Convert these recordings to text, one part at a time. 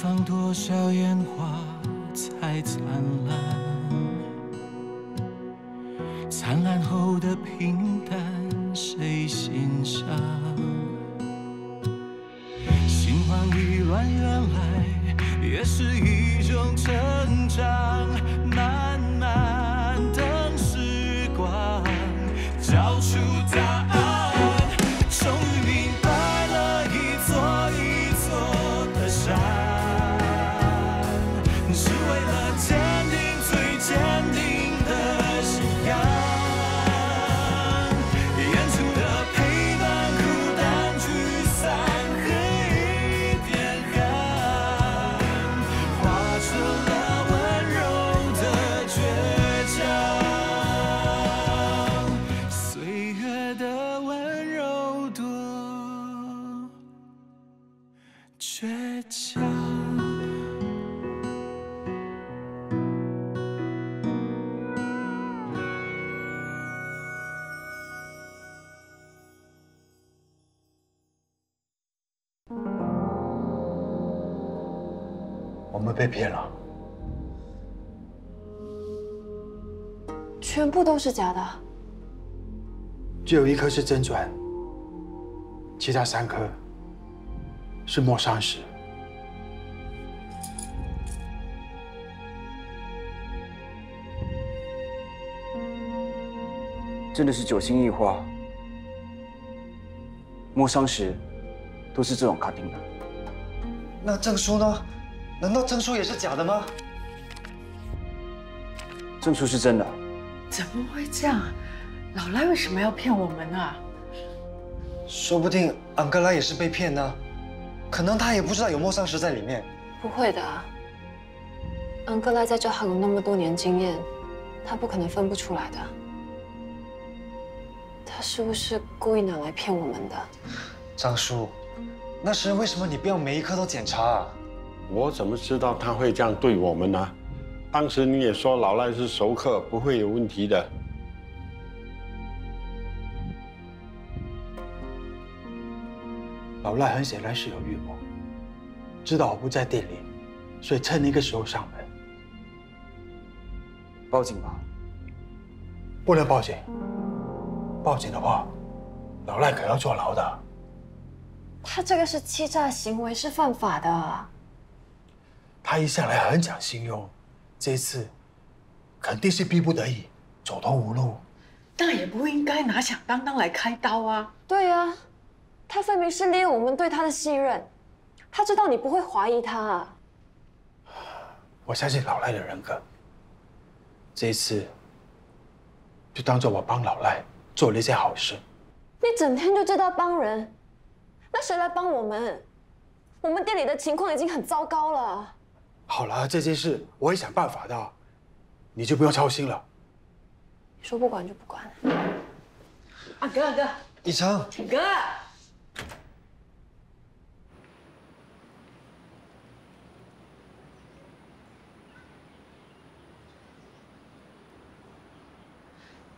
放多少烟花才灿烂？灿烂后的平淡，谁欣赏？心慌意乱，原来也是一种成长。慢慢等时光找出答案，终于明白了一座一座的山，是为了坚定最坚定的信仰。演出的陪伴，孤单聚散，黑变寒，化成了温柔的倔强。岁月的温柔多倔强。我们被骗了，全部都是假的。只有1颗是真砖，其他3颗是末上石。真的是9星异化，末商石都是这种卡丁的。那证书呢？难道证书也是假的吗？证书是真的。怎么会这样？老赖为什么要骗我们啊？说不定安哥拉也是被骗呢，可能他也不知道有末上石在里面。不会的，安哥拉在这行有那么多年经验，他不可能分不出来的。他是不是故意拿来骗我们的？张叔，那时为什么你不要每一颗都检查啊？我怎么知道他会这样对我们呢？当时你也说老赖是熟客，不会有问题的。老赖很显然是有预谋，知道我不在店里，所以趁那个时候上门。报警吧。不能报警，报警的话，老赖可要坐牢的。他这个是欺诈行为，是犯法的。他一向来很讲信用，这次肯定是逼不得已，走投无路。那也不应该拿响当当来开刀啊！对啊，他分明是利用我们对他的信任，他知道你不会怀疑他啊。我相信老赖的人格，这一次就当做我帮老赖做了一件好事。你整天就知道帮人，那谁来帮我们？我们店里的情况已经很糟糕了。好了，这件事我会想办法的，你就不用操心了。你说不管就不管。阿哥，阿哥，以诚，哥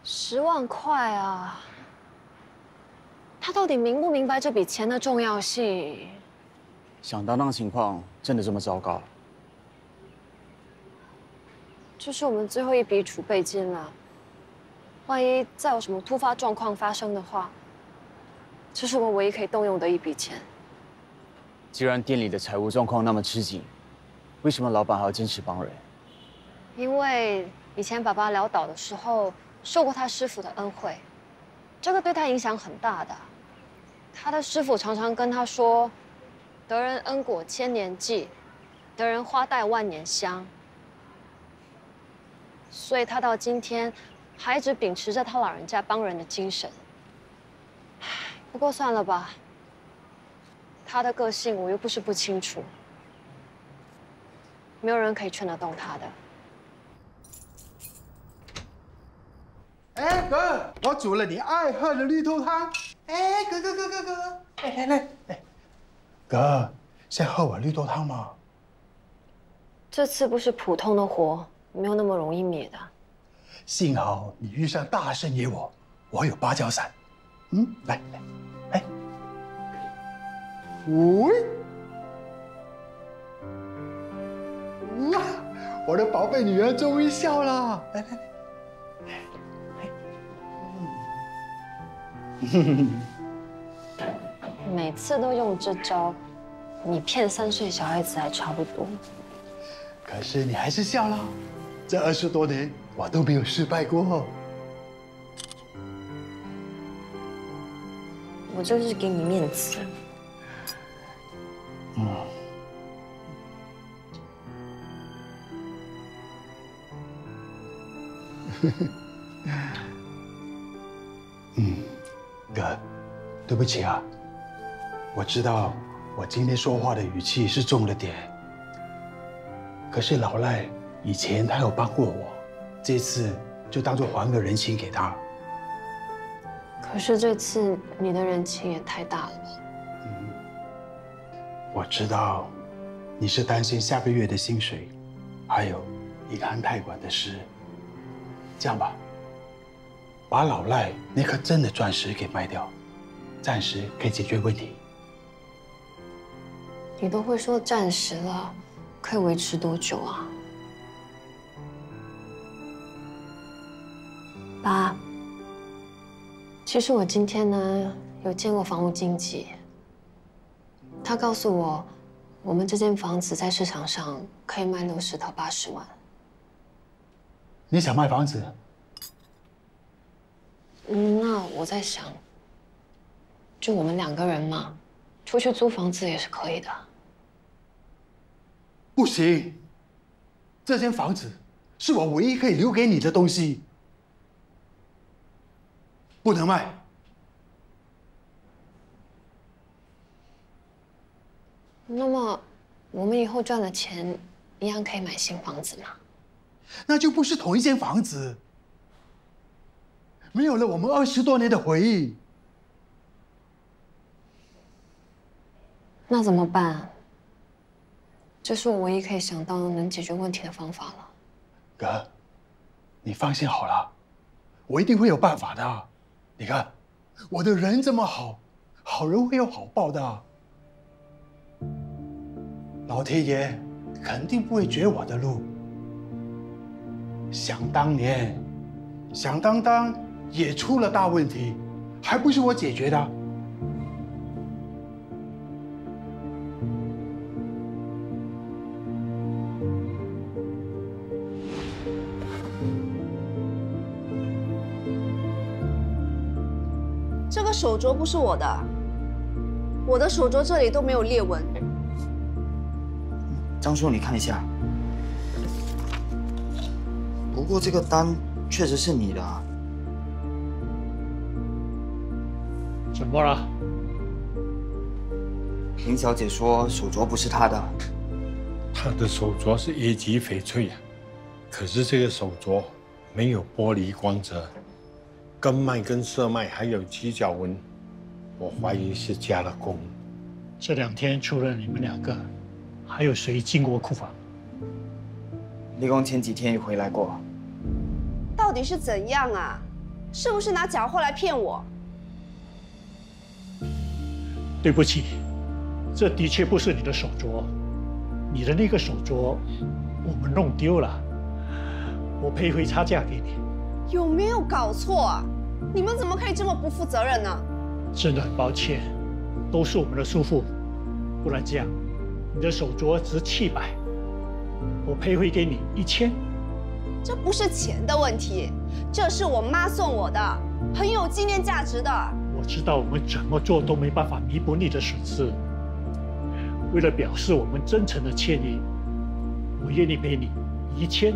，10万块啊！他到底明不明白这笔钱的重要性？响当当情况真的这么糟糕？这是我们最后一笔储备金了。万一再有什么突发状况发生的话，这是我们唯一可以动用的一笔钱。既然店里的财务状况那么吃紧，为什么老板还要坚持帮人？因为以前爸爸潦倒的时候受过他师傅的恩惠，这个对他影响很大的。他的师傅常常跟他说：“得人恩果千年记，得人花带万年香。”所以他到今天还一直秉持着他老人家帮人的精神。不过算了吧，他的个性我又不是不清楚，没有人可以劝得动他的。哎，哥，我煮了你爱喝的绿豆汤。哎，哥，来，哥，先喝碗绿豆汤嘛。这次不是普通的火，没有那么容易灭的。幸好你遇上大圣爷我有芭蕉伞。来，喂，我的宝贝女儿终于笑了，来来来，每次都用这招，你骗3岁小孩子还差不多。可是你还是笑了，这20多年我都没有失败过。我就是给你面子。哥，对不起啊，我知道我今天说话的语气是重了点。可是老赖以前他有帮过我，这次就当做还个人情给他。可是这次你的人情也太大了吧？我知道你是担心下个月的薪水，还有银行贷款的事。这样吧，把老赖那颗真的钻石给卖掉，暂时可以解决问题。你都会说暂时了，可以维持多久啊？爸，其实我今天呢有见过房屋经纪，他告诉我，我们这间房子在市场上可以卖60到80万。你想卖房子？那我在想，就我们2个人嘛，出去租房子也是可以的。不行，这间房子是我唯一可以留给你的东西，不能卖。那么，我们以后赚的钱一样可以买新房子吗？那就不是同一间房子，没有了我们20多年的回忆。那怎么办？这是我唯一可以想到能解决问题的方法了。哥，你放心好了，我一定会有办法的。你看，我的人这么好，好人会有好报的。老天爷肯定不会绝我的路。想当年，响当当也出了大问题，还不是我解决的。这个手镯不是我的，我的手镯这里都没有裂纹。张叔，你看一下。不过这个单确实是你的啊。怎么了？林小姐说手镯不是她的。她的手镯是1级翡翠啊，可是这个手镯没有玻璃光泽，根脉跟色脉还有犄角纹，我怀疑是加了工。这2天除了你们2个，还有谁进过库房？立功前几天也回来过。到底是怎样啊？是不是拿假货来骗我？对不起，这的确不是你的手镯，你的那个手镯我们弄丢了，我赔回差价给你。有没有搞错啊？你们怎么可以这么不负责任呢？真的很抱歉，都是我们的疏忽，不然这样，你的手镯值700，我赔回给你1000。这不是钱的问题，这是我妈送我的，很有纪念价值的。我知道我们怎么做都没办法弥补你的损失，为了表示我们真诚的歉意，我愿意赔你1500。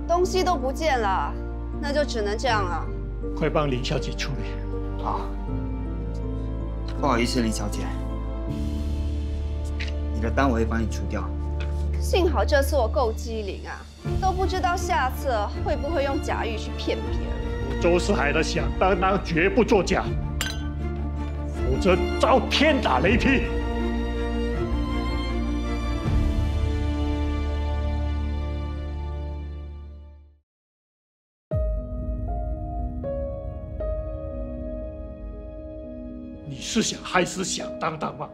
东西都不见了，那就只能这样了。快帮林小姐处理。好，不好意思，林小姐，你的单我会帮你除掉。幸好这次我够机灵啊，都不知道下次会不会用假玉去骗别人。周四海的响当当绝不作假，否则遭天打雷劈。你是想害死响当当吗？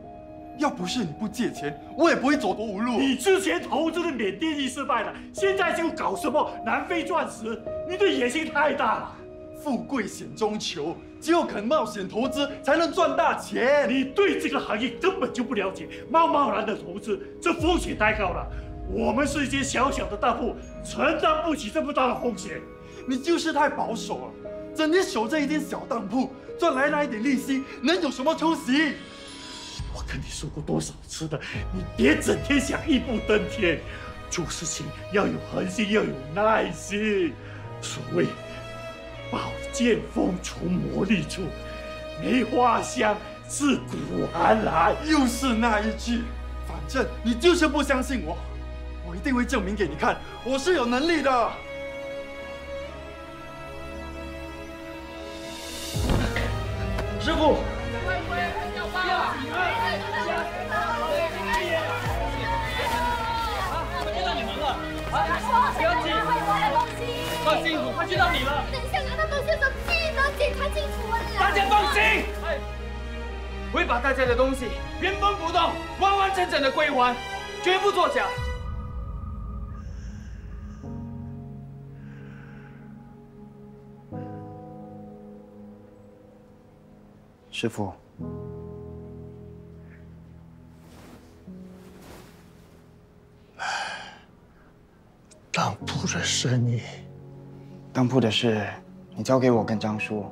要不是你不借钱，我也不会走投无路。你之前投资的缅甸币失败了，现在就搞什么南非钻石，你的野心太大了。富贵险中求，只有肯冒险投资，才能赚大钱。你对这个行业根本就不了解，贸贸然的投资，这风险太高了。我们是一间小小的当铺，承担不起这么大的风险。你就是太保守了，整天守着一间小当铺，赚来那一点利息，能有什么出息？我跟你说过多少次了，你别整天想一步登天，做事情要有恒心，要有耐心。所谓宝剑锋除磨砺出，梅花香自古而来。又是那一句，反正你就是不相信我，我一定会证明给你看，我是有能力的。师傅。不要急，放心，我快见到你了。等一下拿到东西的时候，记得检查清楚啊！大家放心，我会把大家的东西原封不动、完完整整的归还，绝不作假。师傅，当铺的生意，当铺的事，你交给我跟张叔，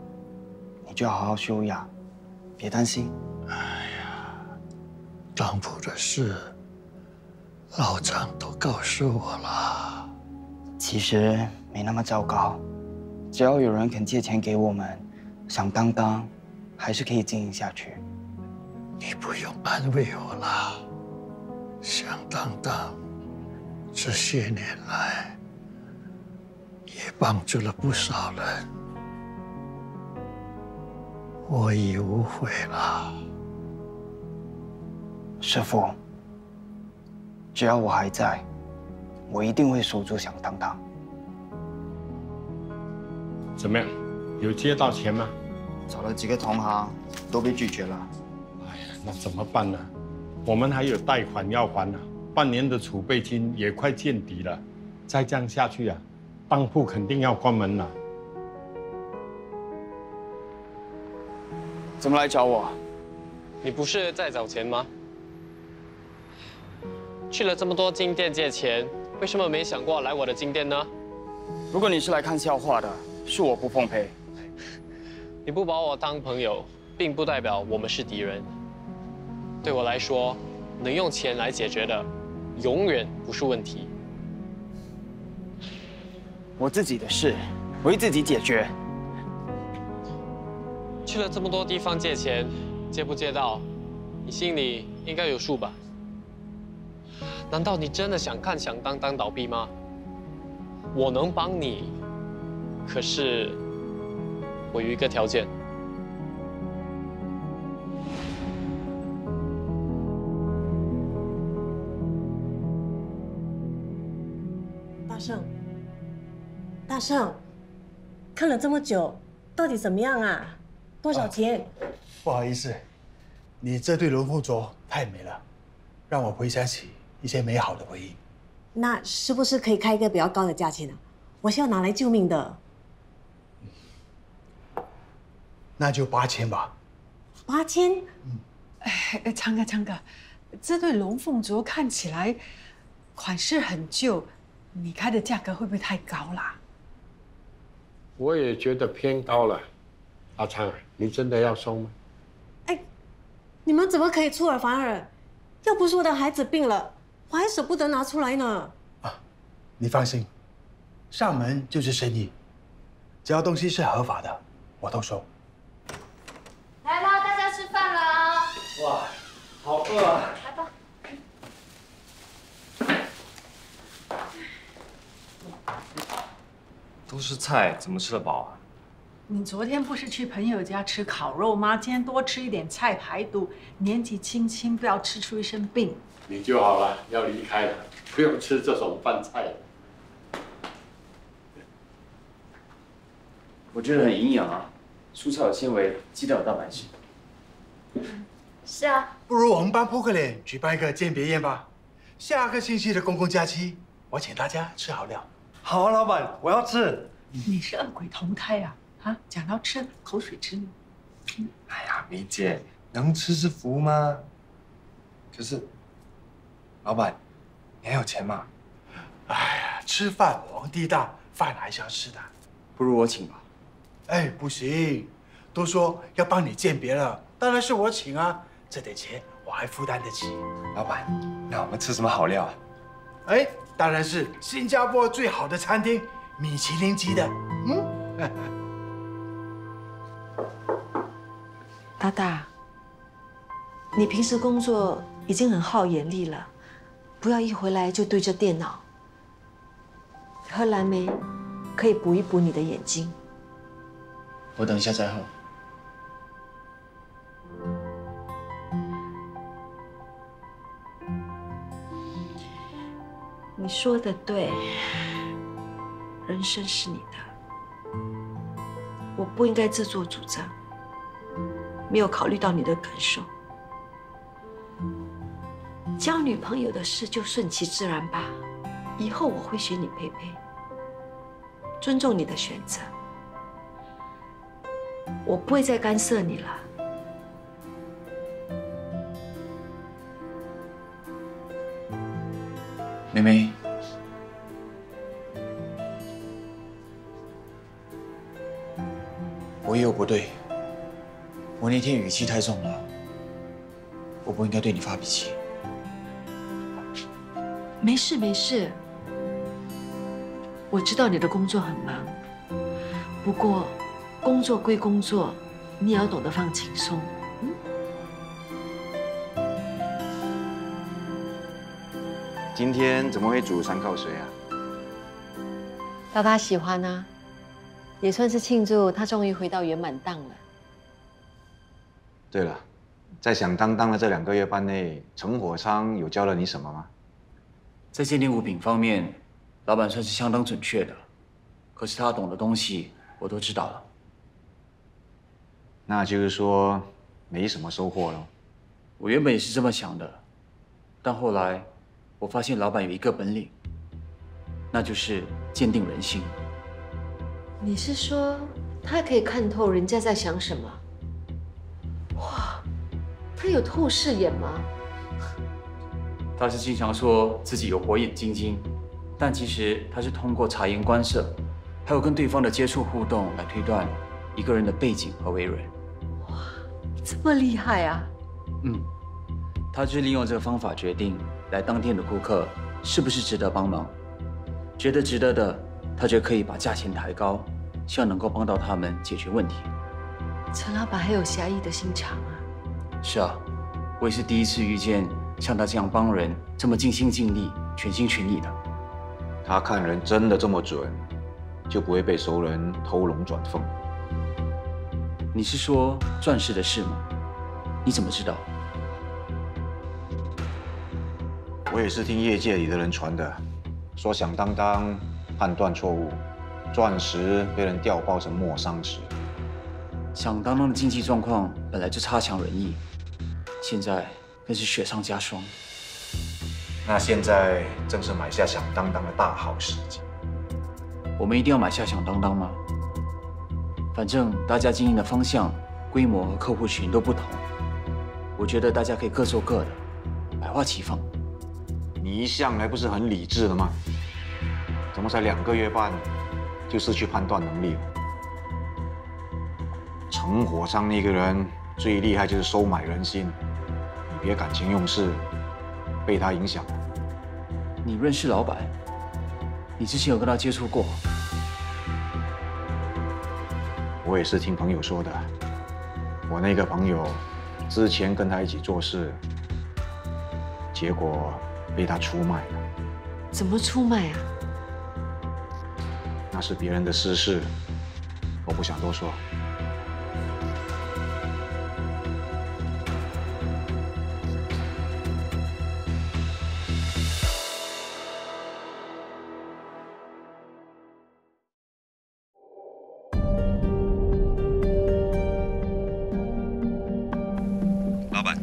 你就要好好休养，别担心。哎呀，当铺的事，老张都告诉我了。其实没那么糟糕，只要有人肯借钱给我们，响当当还是可以经营下去。你不用安慰我了，响当当。这些年来，也帮助了不少人，我已无悔了。师傅，只要我还在，我一定会守住响当当。怎么样？有借到钱吗？找了几个同行，都被拒绝了。哎呀，那怎么办呢？我们还有贷款要还呢。半年的储备金也快见底了，再这样下去啊，当铺肯定要关门了。怎么来找我？你不是在找钱吗？去了这么多金店借钱，为什么没想过来我的金店呢？如果你是来看笑话的，是我不奉陪。你不把我当朋友，并不代表我们是敌人。对我来说，能用钱来解决的，永远不是问题。我自己的事，我会自己解决。去了这么多地方借钱，借不借到，你心里应该有数吧？难道你真的想看响当当倒闭吗？我能帮你，可是我有一个条件。大圣，看了这么久，到底怎么样啊？多少钱？不好意思，你这对龙凤镯太美了，让我回想起一些美好的回忆。那是不是可以开一个比较高的价钱啊？我是要拿来救命的。那就8000吧。8000？昌哥，这对龙凤镯看起来款式很旧，你开的价格会不会太高啦？我也觉得偏高了。阿昌，你真的要收吗？哎，你们怎么可以出尔反尔？要不是我的孩子病了，我还舍不得拿出来呢。你放心，上门就是生意，只要东西是合法的，我都收。来啦，大家吃饭了。哇，好饿啊！来吧。都是菜，怎么吃得饱啊？你昨天不是去朋友家吃烤肉吗？今天多吃一点菜排毒，年纪轻轻不要吃出一身病。你就好了，要离开了，不用吃这种饭菜了。我觉得很营养啊，蔬菜有纤维，鸡蛋有蛋白质。是啊。不如我们帮扑克脸举办一个鉴别宴吧。下个星期的公共假期，我请大家吃好料。好啊，老板，我要吃。你是恶鬼投胎啊？啊，讲到吃，口水吃。哎呀，梅姐，能吃是福吗？可是，老板，你还有钱吗？哎呀，吃饭皇帝大，饭还是要吃的。不如我请吧。哎，不行，都说要帮你鉴别了，当然是我请啊。这点钱我还负担得起。老板，那我们吃什么好料啊？哎，当然是新加坡最好的餐厅，米其林级的。大大，你平时工作已经很耗眼力了，不要一回来就对着电脑。喝蓝莓可以补一补你的眼睛。我等一下再喝。你说的对，人生是你的，我不应该自作主张，没有考虑到你的感受。交女朋友的事就顺其自然吧，以后我会选你佩佩，尊重你的选择，我不会再干涉你了。妹妹，我也有不对，我那天语气太重了，我不应该对你发脾气。没事没事，我知道你的工作很忙，不过工作归工作，你也要懂得放轻松。今天怎么会煮三靠水啊？大大喜欢啊，也算是庆祝他终于回到圆满档了。对了，在响当当的这2个月半内，陈火昌有教了你什么吗？在鉴定物品方面，老板算是相当准确的，可是他懂的东西我都知道了。那就是说没什么收获咯。我原本也是这么想的，但后来我发现老板有一个本领，那就是鉴定人心。你是说他可以看透人家在想什么？哇，他有透视眼吗？他是经常说自己有火眼金睛，但其实他是通过察言观色，还有跟对方的接触互动来推断一个人的背景和为人。哇，这么厉害啊！他就是利用这个方法决定来当店的顾客是不是值得帮忙，觉得值得的，他就可以把价钱抬高，希望能够帮到他们解决问题。陈老板还有侠义的心肠啊！是啊，我也是第一次遇见像他这样帮人这么尽心尽力、全心全意的。他看人真的这么准，就不会被熟人偷龙转凤。你是说钻石的事吗？你怎么知道？我也是听业界里的人传的，说响当当判断错误，钻石被人调包成末商石。响当当的经济状况本来就差强人意，现在更是雪上加霜。那现在正是买下响当当的大好时机。我们一定要买下响当当吗？反正大家经营的方向、规模和客户群都不同，我觉得大家可以各做各的，百花齐放。你一向来不是很理智的吗？怎么才2个月半就失去判断能力了？陈火昌那个人最厉害就是收买人心，你别感情用事，被他影响。你认识老板？你之前有跟他接触过？我也是听朋友说的。我那个朋友之前跟他一起做事，结果被他出卖了。怎么出卖啊？那是别人的私事，我不想多说。老板，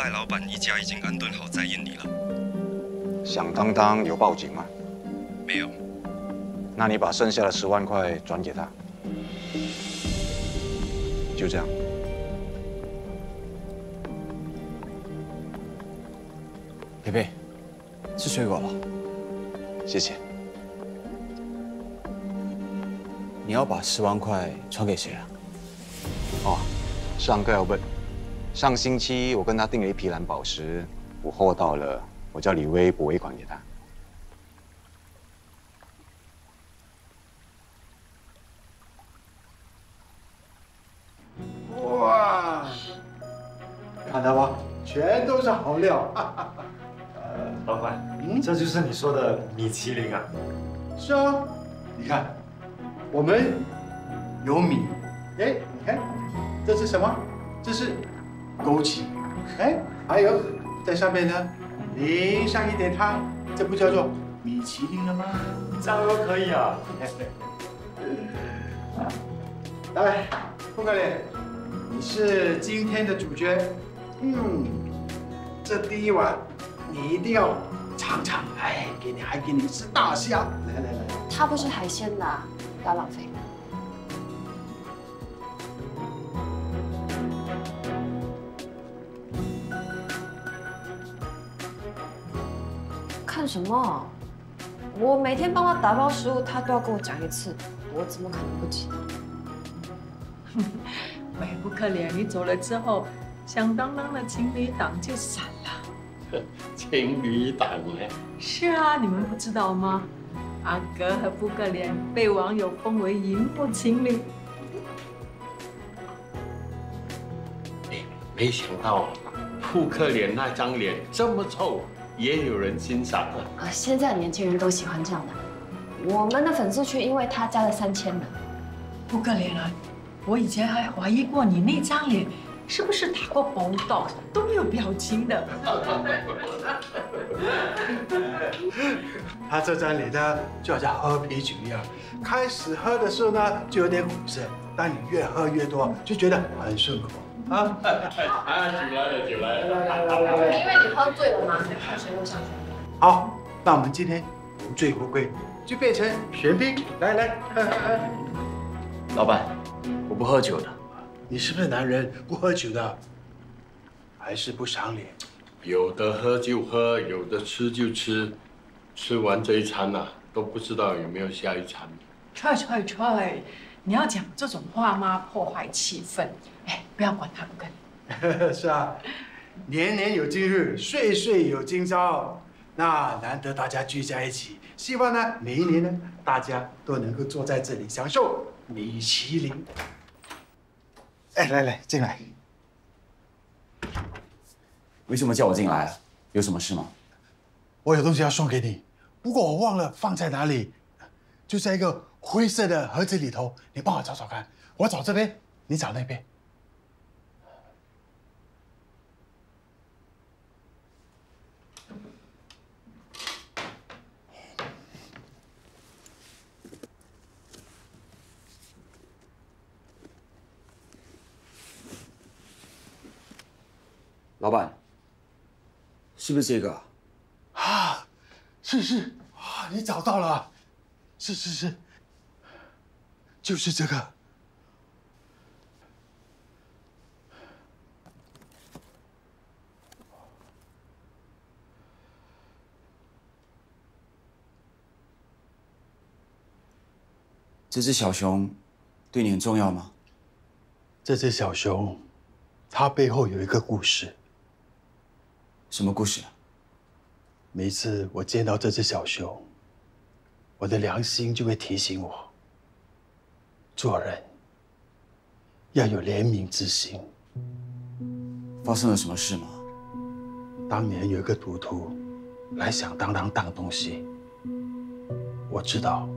蔡老板一家已经安顿好在印尼了。响当当有报警吗？没有。那你把剩下的10万块转给他，就这样。佩佩，吃水果吧。谢谢。你要把10万块传给谁啊？哦，是Uncle Albert。上星期我跟他订了一批蓝宝石，我货到了，我叫李威补尾款给他。哇，看到吗？全都是好料。老板，这就是你说的米其林啊？是啊，你看，我们有米，哎，你看，这是什么？这是枸杞，哎，还有在上面呢淋上一点汤，这不叫做米其林了吗？这样都可以啊！来，扑克脸，你是今天的主角，这第一碗你一定要尝尝，哎，还给你吃大虾，来。它不是海鲜的，不要浪费。看什么？我每天帮他打包食物，他都要跟我讲一次，我怎么可能不记得？喂，扑克脸，你走了之后，响当当的情侣档就散了。情侣档呢？是啊，你们不知道吗？阿哥和扑克脸被网友封为荧幕情侣。没想到扑克脸那张脸这么臭，也有人欣赏啊！现在的年轻人都喜欢这样的。我们的粉丝群因为他加了3000呢。扑克脸啊，我以前还怀疑过你那张脸是不是打过包豆，都没有表情的。他这张脸呢，就好像喝啤酒一样，开始喝的时候呢，就有点苦涩，但你越喝越多，就觉得很顺口啊。酒来了！因为你喝醉了嘛，看谁会上去。好，那我们今天无醉不归，就变成玄冰。来，老板，我不喝酒的。你是不是男人不喝酒的？还是不赏脸？有的喝就喝，有的吃就吃，吃完这一餐呐，都不知道有没有下一餐。踹，你要讲这种话吗？破坏气氛。哎，不要管他，不跟。是啊，年年有今日，岁岁有今朝。那难得大家聚在一起，希望呢，每一年呢，大家都能够坐在这里享受米其林。哎，来，进来。为什么叫我进来啊？有什么事吗？我有东西要送给你，不过我忘了放在哪里，就在一个灰色的盒子里头。你帮我找找看，我找这边，你找那边。老板，是不是这个？啊，是啊，你找到了，是，就是这个。这只小熊对你很重要吗？这只小熊，它背后有一个故事。什么故事？每次我见到这只小熊，我的良心就会提醒我，做人要有怜悯之心。发生了什么事吗？当年有一个赌徒来响当当当东西，我知道，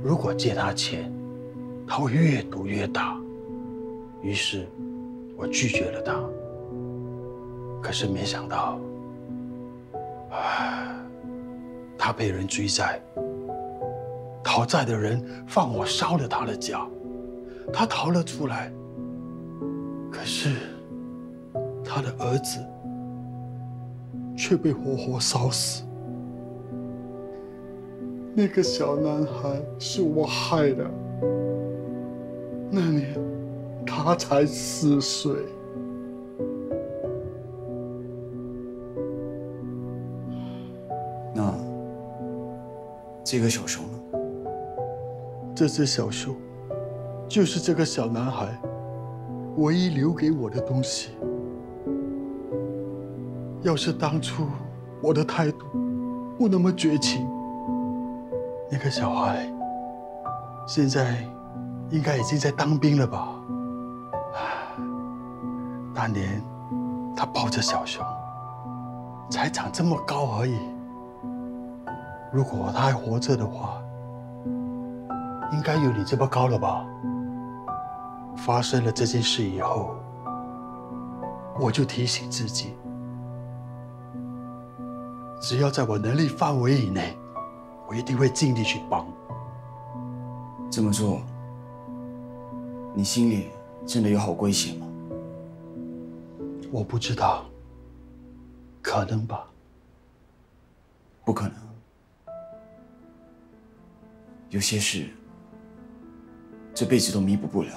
如果借他钱，他会越赌越大，于是我拒绝了他。可是没想到，他被人追债，讨债的人放火烧了他的家，他逃了出来。可是他的儿子却被活活烧死。那个小男孩是我害的，那年他才4岁。那这个小熊呢？这只小熊，就是这个小男孩唯一留给我的东西。要是当初我的态度不那么绝情，那个小孩现在应该已经在当兵了吧？当年他抱着小熊，才长这么高而已。如果他还活着的话，应该有你这么高了吧？发生了这件事以后，我就提醒自己，只要在我能力范围以内，我一定会尽力去帮。这么做，你心里真的有好归险吗？我不知道，可能吧。不可能。有些事，这辈子都弥补不了。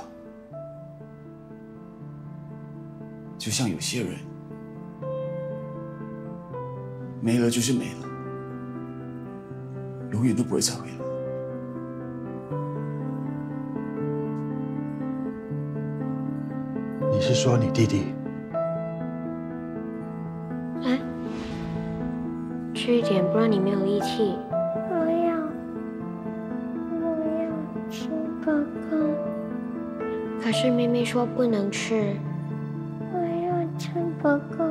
就像有些人，没了就是没了，永远都不会再回来。你是说你弟弟？来，吃一点，不然你没有力气。我要吃报告。可是妹妹说不能吃。我要吃报告。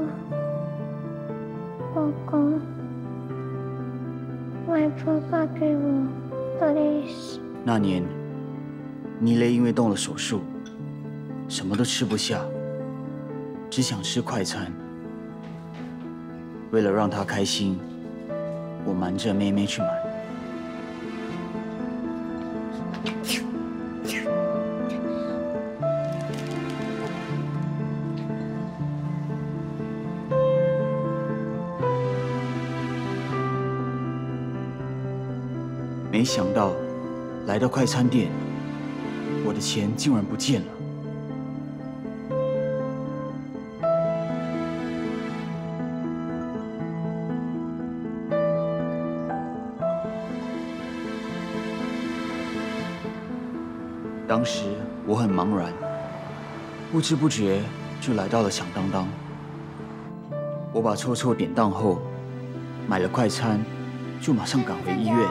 报告，外婆爸给我的利息。那年，妮蕾因为动了手术，什么都吃不下，只想吃快餐。为了让她开心，我瞒着妹妹去买。没想到，来到快餐店，我的钱竟然不见了。当时我很茫然，不知不觉就来到了响当当。我把臭臭典当后，买了快餐，就马上赶回医院。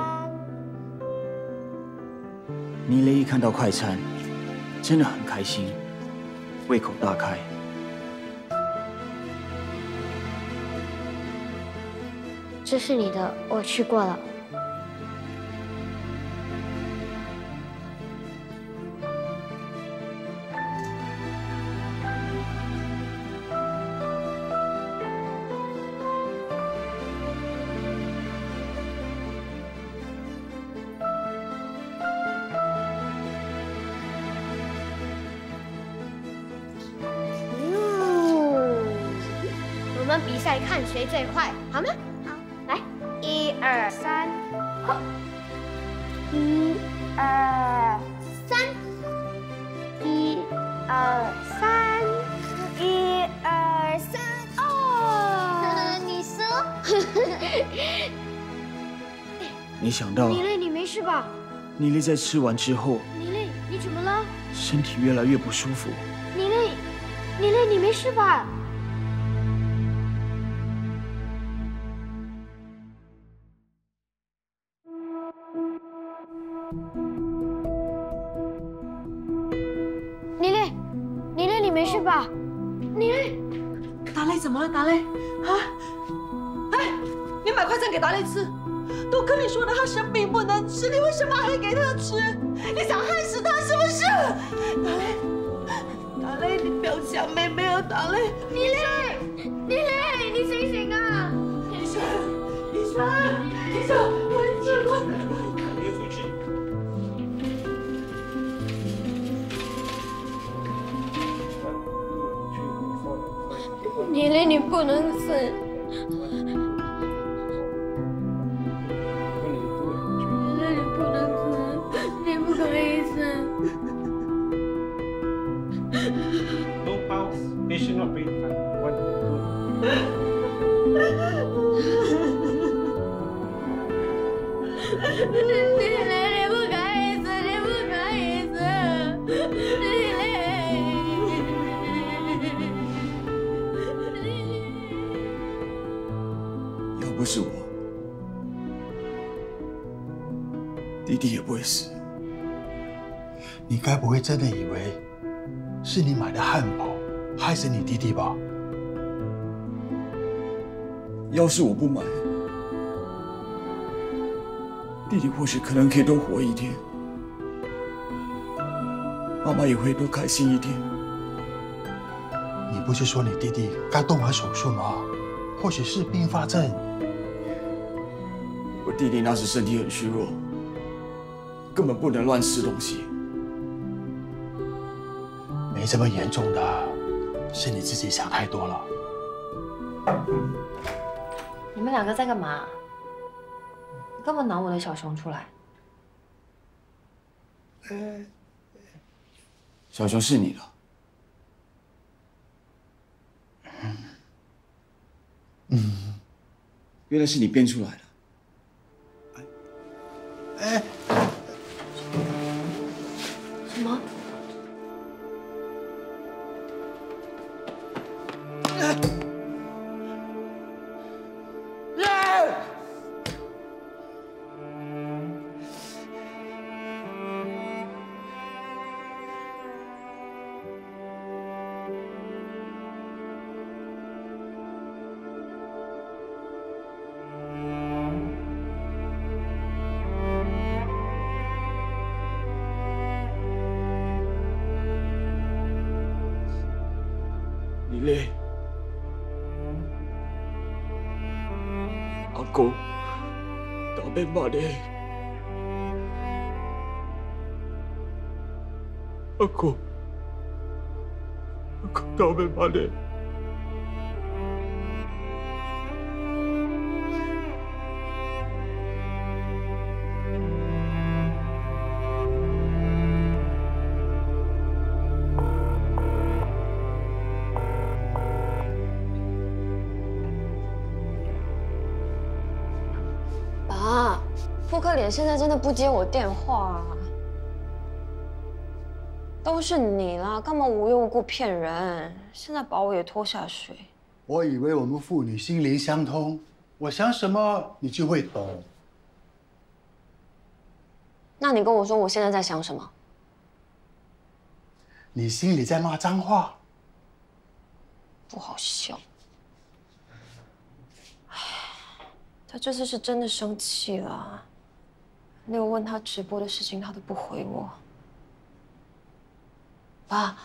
妮蕾一看到快餐，真的很开心，胃口大开。这是你的，我去过了。我们比赛看谁最快，好吗？好，来，1、2、3，好，1、2、3，1、2、3，1、2、3，哦，你输。没想到，妮蕾，你没事吧？妮蕾在吃完之后，妮蕾，你怎么了？身体越来越不舒服。妮蕾，妮蕾，你没事吧？妮蕾，妮蕾，你没事吧？妮蕾，达雷怎么了？达雷，啊！哎，你买快餐给达雷吃，都跟你说了他生病不能吃，你为什么还给他吃？你想害死他是不是？达雷，达雷，你不要想妹妹啊，达雷。妮蕾，妮蕾，你醒醒啊！医生，医生，医生，我治过。妮蕾，你不能死，你不能吃，你不可以吃。No pulse, patient not breathing. 你不可以吃，你不可以要不是我，弟弟也不会死。你该不会真的以为是你买的汉堡害死你弟弟吧？要是我不买，弟弟或许可能可以多活一天，妈妈也会多开心一天。你不是说你弟弟该动完手术吗？或许是并发症。我弟弟那时身体很虚弱，根本不能乱吃东西。没这么严重的，是你自己想太多了。你们两个在干嘛？你干嘛拿我的小熊出来？小熊是你的。原来是你编出来的。哎，什么？你累，阿公，打别骂你，阿公，打别骂你。爸，扑克脸现在真的不接我电话啊！都是你啦，干嘛无缘无故骗人？现在把我也拖下水。我以为我们父女心灵相通，我想什么你就会懂。那你跟我说我现在在想什么？你心里在骂脏话？不好笑。他这次是真的生气了，连我问他直播的事情，他都不回我。爸，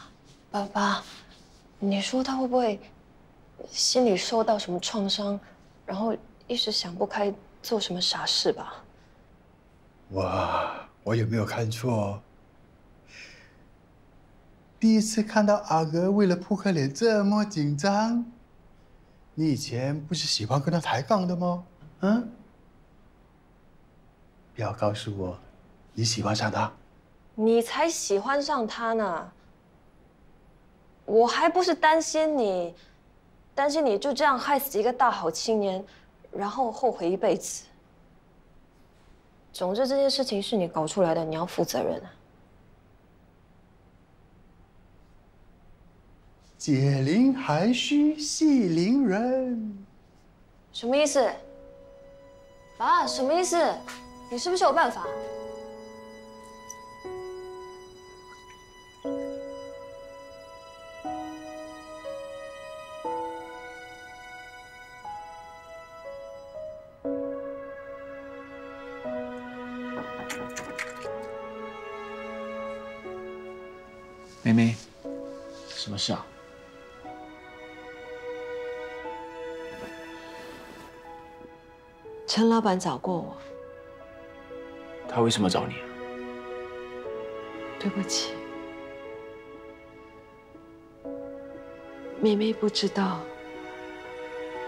你说他会不会心里受到什么创伤，然后一时想不开，做什么傻事吧？我有没有看错？第一次看到阿哥为了扑克脸这么紧张。你以前不是喜欢跟他抬杠的吗？嗯？不要告诉我你喜欢上他。你才喜欢上他呢！我还不是担心你就这样害死一个大好青年，然后后悔一辈子。总之这件事情是你搞出来的，你要负责任啊！解铃还须系铃人。什么意思？爸，什么意思？你是不是有办法？妹妹，什么事啊？陈老板找过我，他为什么找你？对不起，妹妹不知道，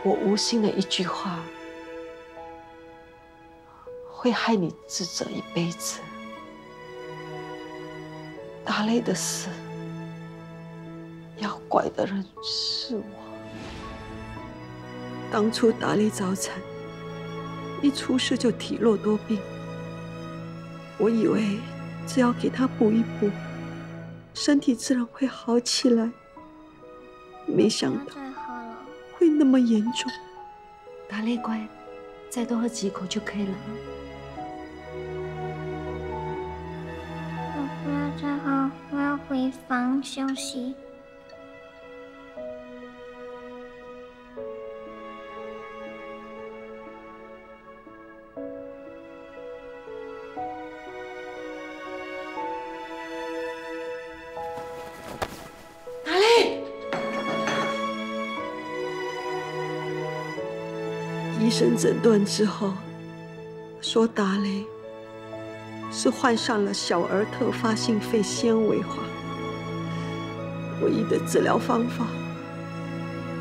我无心的一句话，会害你自责一辈子。达雷的死，要怪的人是我。当初达雷早产，一出世就体弱多病，我以为只要给他补一补，身体自然会好起来。没想到会那么严重。达雷乖，再多喝几口就可以了。我不要再喝，我要回房休息。达雷，医生诊断之后说达雷是患上了小儿特发性肺纤维化，唯一的治疗方法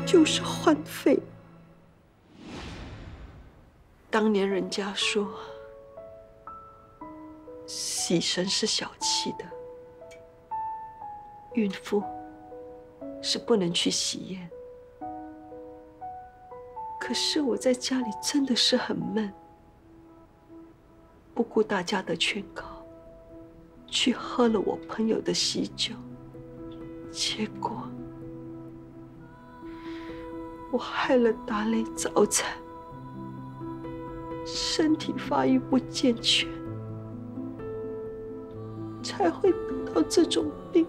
就是换肺。当年人家说，洗肾是小气的，孕妇是不能去洗验。可是我在家里真的是很闷，不顾大家的劝告，去喝了我朋友的喜酒，结果我害了达雷早产，身体发育不健全，才会得到这种病。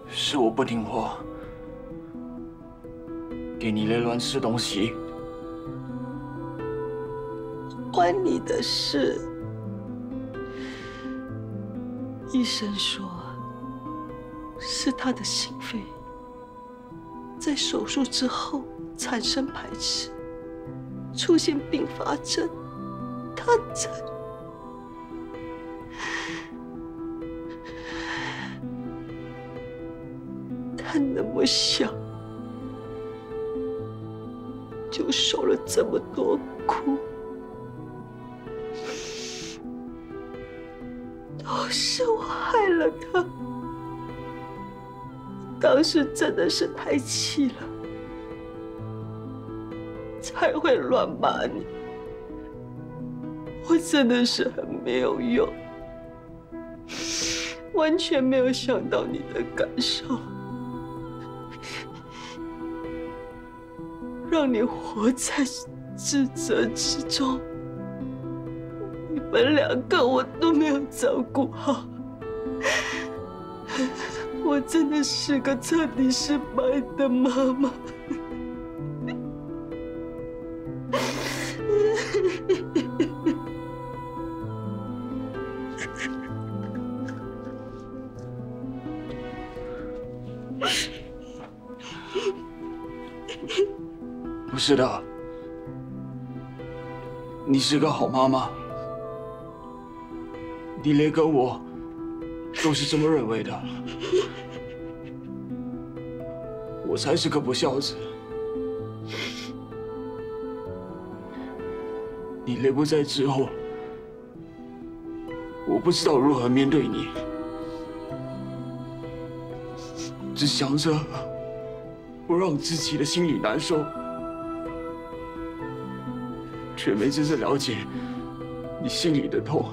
是我不听话，给你雷乱吃东西。关你的事。医生说，是他的心肺在手术之后产生排斥，出现并发症。他那么小，就受了这么多苦，都是我害了他。当时真的是太气了，才会乱骂你。我真的是很没有用，完全没有想到你的感受，让你活在自责之中。你们两个我都没有照顾好，我真的是个彻底失败的妈妈。不是的，你是个好妈妈，李雷跟我都是这么认为的。我才是个不孝子。李雷不在之后，我不知道如何面对你，只想着不让自己的心里难受，却没真正了解你心里的痛。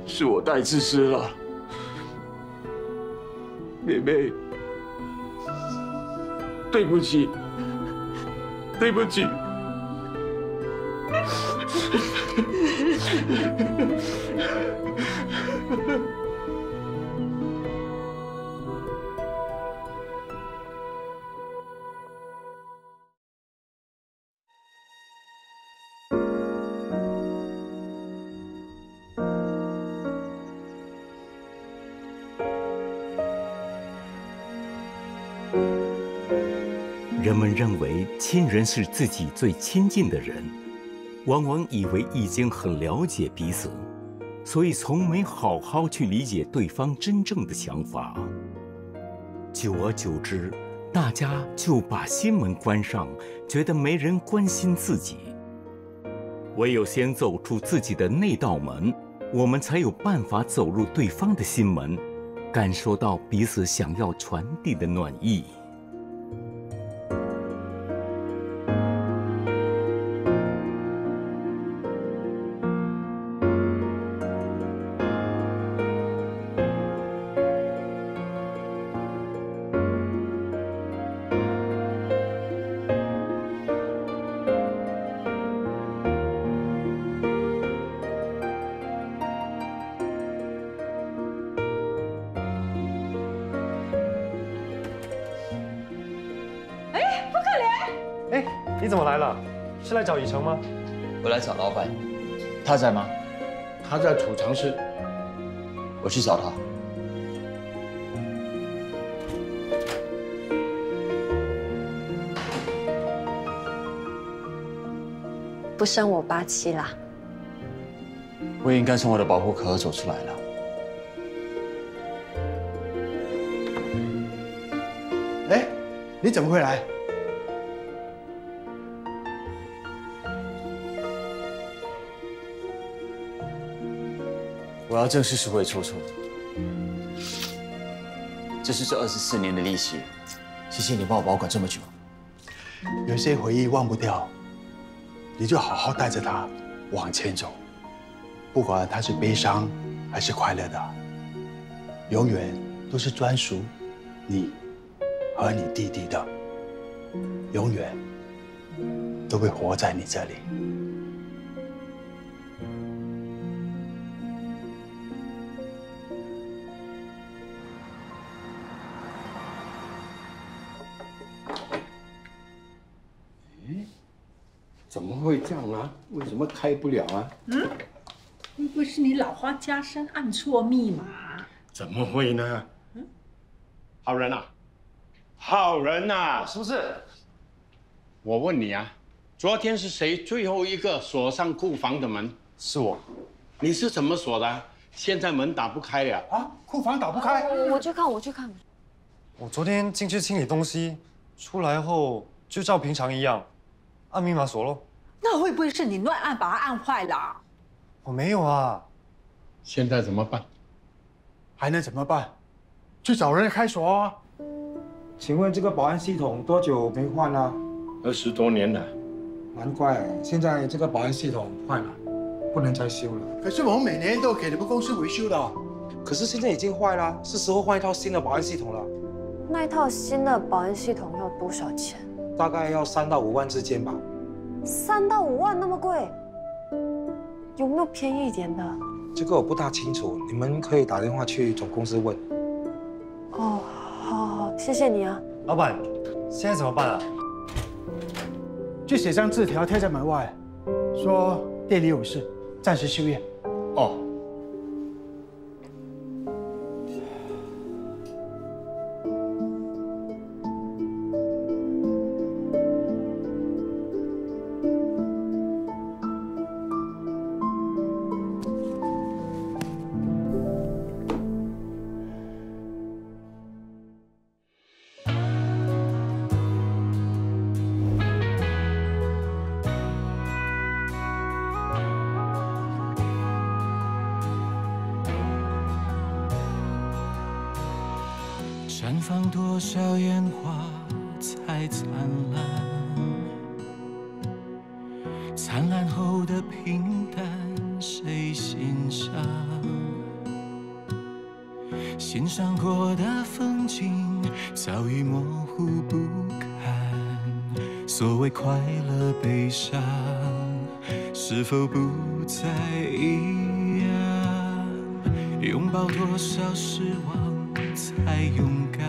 是我太自私了，妹妹，对不起，对不起。人们认为亲人是自己最亲近的人，往往以为已经很了解彼此，所以从没好好去理解对方真正的想法。久而久之，大家就把心门关上，觉得没人关心自己。唯有先走出自己的那道门，我们才有办法走入对方的心门，感受到彼此想要传递的暖意。你怎么来了？是来找以诚吗？我来找老板，他在吗？他在储藏室。我去找他。不生我8期啦。我也应该从我的保护壳走出来了。哎，你怎么会来？我要正式赎回臭臭，这是这24年的利息，谢谢你帮我保管这么久。有些回忆忘不掉，你就好好带着它往前走，不管它是悲伤还是快乐的，永远都是专属你和你弟弟的，永远都会活在你这里。怎么会这样啊？为什么开不了啊？会不会是你老花加深按错密码？怎么会呢？好人啊，好人啊！是不是？我问你啊，昨天是谁最后一个锁上库房的门？是我。你是怎么锁的？现在门打不开了啊！库房打不开？我去看，我去看。我昨天进去清理东西，出来后就照平常一样，按密码锁喽。那会不会是你乱按把它按坏了？我没有啊。现在怎么办？还能怎么办？去找人开锁啊！请问这个保安系统多久没换啊？20多年了。难怪现在这个保安系统坏了，不能再修了。可是我们每年都给你们公司维修的。可是现在已经坏了，是时候换一套新的保安系统了。那一套新的保安系统要多少钱？大概要3到5万之间吧。3到5万那么贵？有没有便宜一点的？这个我不大清楚，你们可以打电话去总公司问。哦，好，谢谢你啊。老板，现在怎么办啊？就写张字条贴在门外，说店里有事，暂时休业。哦。绽放多少烟花才灿烂？灿烂后的平淡谁欣赏？欣赏过的风景早已模糊不堪。所谓快乐悲伤，是否不再一样？拥抱多少失望才勇敢？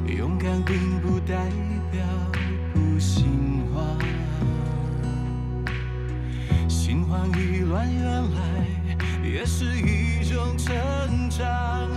勇敢并不代表不心慌，心慌意乱原来也是一种成长。